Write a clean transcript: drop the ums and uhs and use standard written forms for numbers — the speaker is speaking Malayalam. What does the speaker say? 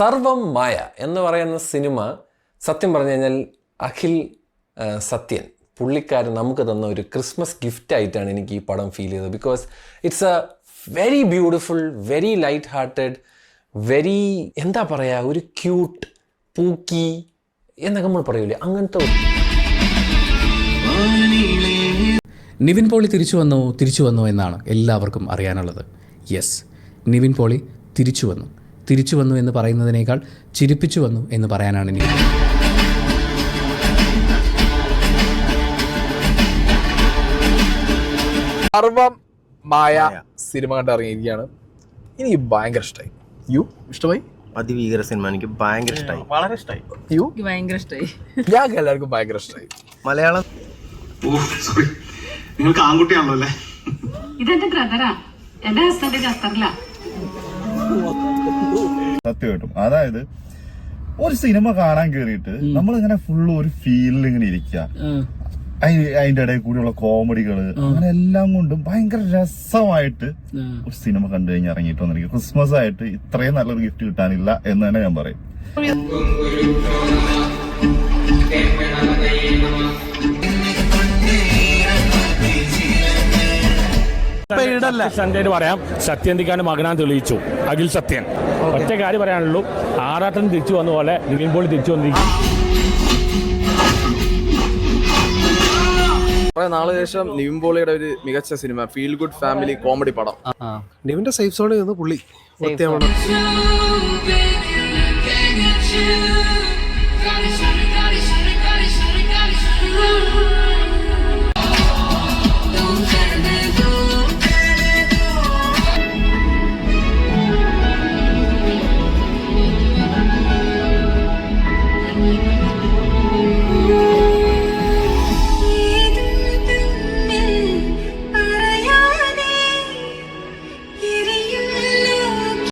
സർവം മായ എന്ന് പറയുന്ന സിനിമ സത്യം പറഞ്ഞു കഴിഞ്ഞാൽ അഖിൽ സത്യൻ പുള്ളിക്കാരൻ നമുക്ക് തന്ന ഒരു ക്രിസ്മസ് ഗിഫ്റ്റ് ആയിട്ടാണ് എനിക്ക് ഈ പടം ഫീൽ ചെയ്തത്. Because it's A very beautiful, very light hearted, very എന്താ പറയുക, ഒരു ക്യൂട്ട് പൂക്കി എന്നൊക്കെ നമ്മൾ പറയൂലേ, അങ്ങനത്തെ നിവിൻ പോളി തിരിച്ചു വന്നു എന്നാണ് എല്ലാവർക്കും അറിയാനുള്ളത്. യെസ്, നിവിൻ പോളി തിരിച്ചു വന്നു എന്ന് പറയുന്നതിനേക്കാൾ ചിരിപ്പിച്ചു വന്നു എന്ന് പറയാനാണ് എനിക്ക്. സർവം മായ സിനിമ കണ്ടിറങ്ങിയിരിക്കുകയാണ്. എനിക്ക് ഭയങ്കര ഇഷ്ടമായി. ഇഷ്ടമായി? അതിഭീകര സിനിമ എനിക്ക് ഭയങ്കര ഇഷ്ടമായി, വളരെ ഇഷ്ടമായി. ഭയങ്കര ഇഷ്ടമായി. ഞങ്ങൾക്ക് എല്ലാവർക്കും ഭയങ്കര ഇഷ്ടമായി. മലയാളം നിങ്ങൾക്ക് ആൺകുട്ടിയാണല്ലോ അല്ലേ? ഇതെന്റെ ബ്രദറാ, എന്റെ ഹസ്ബൻഡ് ഖത്തറിലാ. സത്യമായിട്ടും അതായത് ഒരു സിനിമ കാണാൻ കേറിയിട്ട് നമ്മളിങ്ങനെ ഫുള്ള് ഒരു ഫീലിൽ ഇങ്ങനെ ഇരിക്കുക, അതിന്റെ ഇടയിൽ കൂടിയുള്ള കോമഡികള് അങ്ങനെ എല്ലാം കൊണ്ടും ഭയങ്കര രസമായിട്ട് ഒരു സിനിമ കണ്ടു കഴിഞ്ഞാൽ ഇറങ്ങിയിട്ട് വന്നിരിക്കും. ക്രിസ്മസ് ആയിട്ട് ഇത്രയും നല്ലൊരു ഗിഫ്റ്റ് കിട്ടാനില്ല എന്ന് തന്നെ ഞാൻ പറയും. പറയാം, സത്യന്തിക്കാന്റെ മകനാൻ തെളിയിച്ചു അഖിൽ സത്യൻ. ഒറ്റ കാര്യം പറയാനുള്ളൂ, ആറാട്ടൻ തിരിച്ചു വന്ന പോലെ നിവിൻ പോളി തിരിച്ചു വന്നിരിക്കും. കുറെ നാളെ ശേഷം നിവിൻ പോളിയുടെ ഒരു മികച്ച cinema, feel good family comedy പടം. നിവിന്റെ സേഫ് സോണിൽ നിന്ന് പുള്ളി